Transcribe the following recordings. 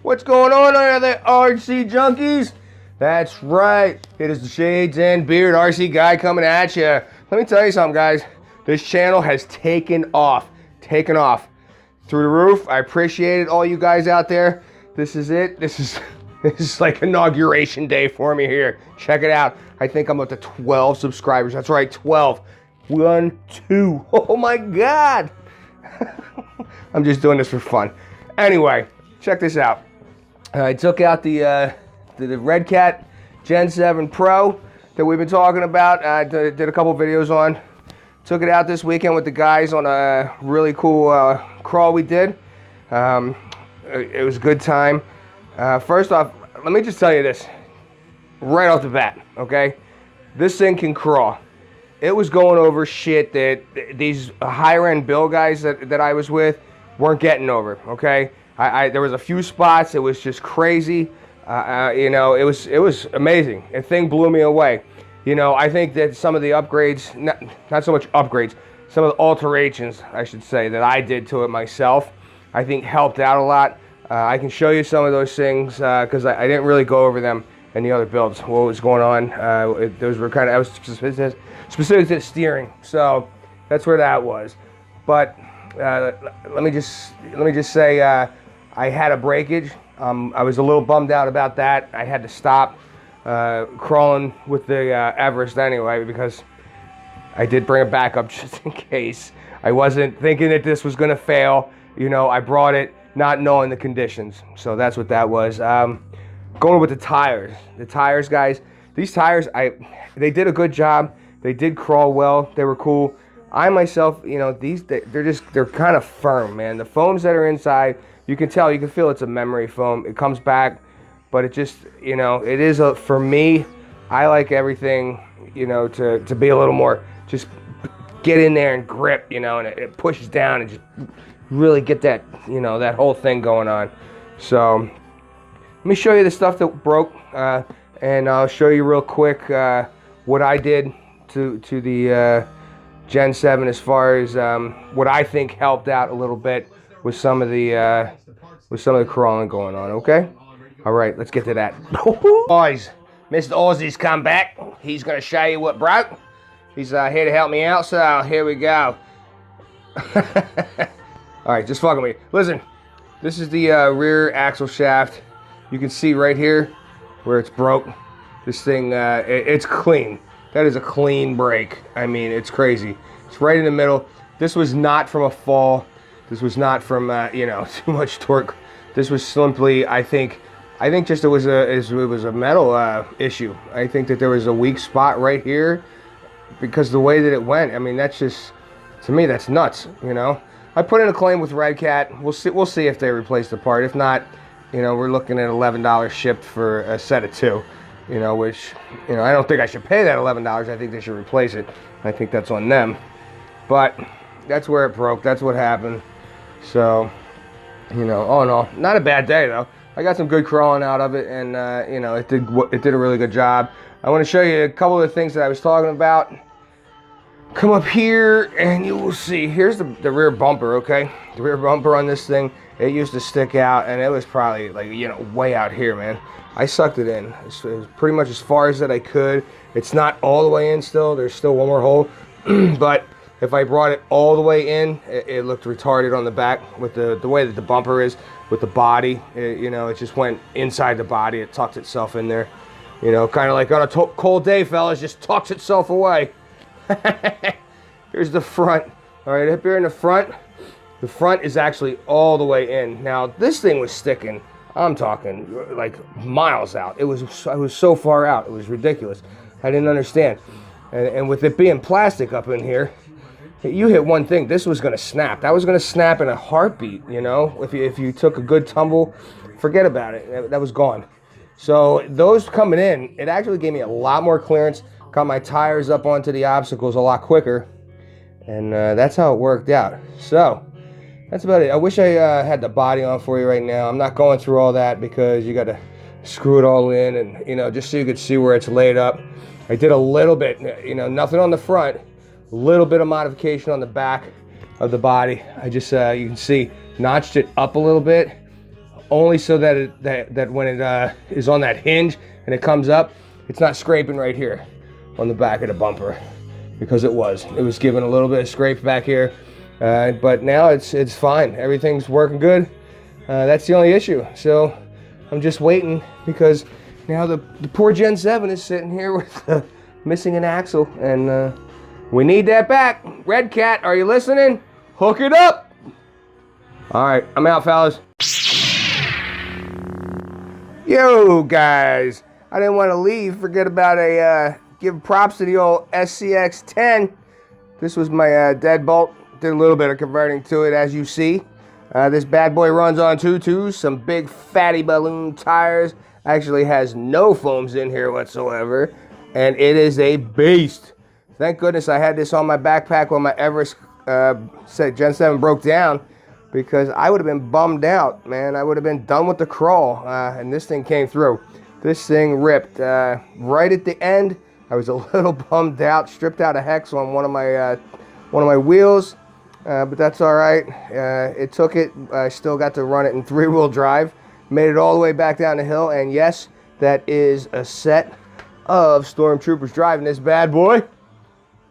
What's going on there, RC junkies? That's right, it is the Shades and Beard RC guy coming at you. Let me tell you something, guys. This channel has taken off through the roof. I appreciate it, all you guys out there. This is it. This is like inauguration day for me here. Check it out. I think I'm up to 12 subscribers. That's right, 12. 1, 2. Oh my God. I'm just doing this for fun. Anyway, check this out. I took out the Redcat Gen7 Pro that we've been talking about. I did a couple videos on. Took it out this weekend with the guys on a really cool crawl we did. It was a good time. First off, let me just tell you this right off the bat, okay? This thing can crawl. It was going over shit that these higher end build guys that I was with weren't getting over, okay? There was a few spots, it was just crazy. You know, it was amazing. The thing blew me away. You know, I think that some of the upgrades, not so much upgrades, some of the alterations, I should say, that I did to it myself, I think helped out a lot. I can show you some of those things because I didn't really go over them in the other builds, what was going on. Those were kind of, I was specific to the steering, so that's where that was. But let me just say I had a breakage. I was a little bummed out about that. I had to stop crawling with the Everest anyway because I did bring it back up just in case. I wasn't thinking that this was going to fail. You know, I brought it not knowing the conditions, so that's what that was. Going with the tires. The tires, guys. These tires, they did a good job. They did crawl well. They were cool. I myself, you know, they're kind of firm, man. The foams that are inside, you can tell, you can feel it's a memory foam. It comes back, but it just, you know, it is for me, I like everything, you know, to be a little more, just get in there and grip, you know, and it pushes down and just really get that, you know, that whole thing going on. So let me show you the stuff that broke, and I'll show you real quick what I did to the Gen 7 as far as what I think helped out a little bit with some of the crawling going on. Okay, all right, let's get to that. Boys, Mr. Aussie's come back. He's gonna show you what broke. He's here to help me out, so here we go. All right, just fucking with me. Listen, this is the rear axle shaft. You can see right here where it's broke. This thing, it's clean. That is a clean break. I mean, it's crazy. It's right in the middle. This was not from a fall. This was not from, you know, too much torque. This was simply, I think just it was a metal issue. I think that there was a weak spot right here because the way that it went. I mean, that's just, to me, that's nuts. You know, I put in a claim with Redcat. We'll see if they replace the part. If not, you know, we're looking at $11 shipped for a set of 2. You know, which, you know, I don't think I should pay that $11. I think they should replace it. I think that's on them. But that's where it broke. That's what happened. So, you know, all in all, not a bad day though. I got some good crawling out of it, and you know, it did a really good job. I want to show you a couple of the things that I was talking about. Come up here and you will see. Here's the rear bumper, okay? The rear bumper on this thing, it used to stick out, and it was probably like, you know, way out here, man. I sucked it in. It was pretty much as far as that I could. It's not all the way in still. There's still one more hole. But if I brought it all the way in, it looked retarded on the back with the way that the bumper is, with the body. You know, it just went inside the body. It tucked itself in there. You know, kind of like on a cold day, fellas, just tucks itself away. Here's the front. All right, up here in the front is actually all the way in. Now, this thing was sticking, I'm talking like miles out. I was so far out. It was ridiculous. I didn't understand. And with it being plastic up in here, you hit one thing, this was going to snap. That was going to snap in a heartbeat, you know? If you took a good tumble, forget about it. That was gone. So those coming in, it actually gave me a lot more clearance, got my tires up onto the obstacles a lot quicker, and that's how it worked out. So that's about it. I wish I had the body on for you right now. I'm not going through all that because you got to screw it all in, and, you know, just so you could see where it's laid up. I did a little bit, you know, nothing on the front, a little bit of modification on the back of the body. I just, you can see notched it up a little bit, only so that that when it is on that hinge and it comes up, it's not scraping right here on the back of the bumper, because it was giving a little bit of scrape back here, but now it's fine. Everything's working good. That's the only issue. So I'm just waiting, because now the poor Gen 7 is sitting here with missing an axle, and we need that back. Redcat, are you listening? Hook it up. All right, I'm out, fellas. Yo, guys, I didn't want to leave. Forget about give props to the old SCX10. This was my deadbolt. Did a little bit of converting to it, as you see. This bad boy runs on 2.2s, some big fatty balloon tires. Actually has no foams in here whatsoever, and it is a beast. Thank goodness I had this on my backpack when my Everest Gen 7 broke down, because I would have been bummed out, man. I would have been done with the crawl, and this thing came through. This thing ripped right at the end. I was a little bummed out. Stripped out a hex on one of my wheels, but that's all right. It took it. I still got to run it in 3-wheel drive. Made it all the way back down the hill, and yes, that is a set of stormtroopers driving this bad boy.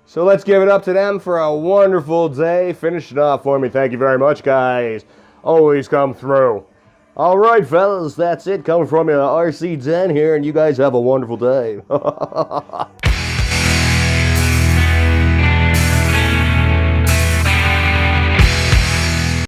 So let's give it up to them for a wonderful day. Finish it off for me. Thank you very much, guys. Always come through. All right, fellas, that's it. Coming from your RC Den here, and you guys have a wonderful day.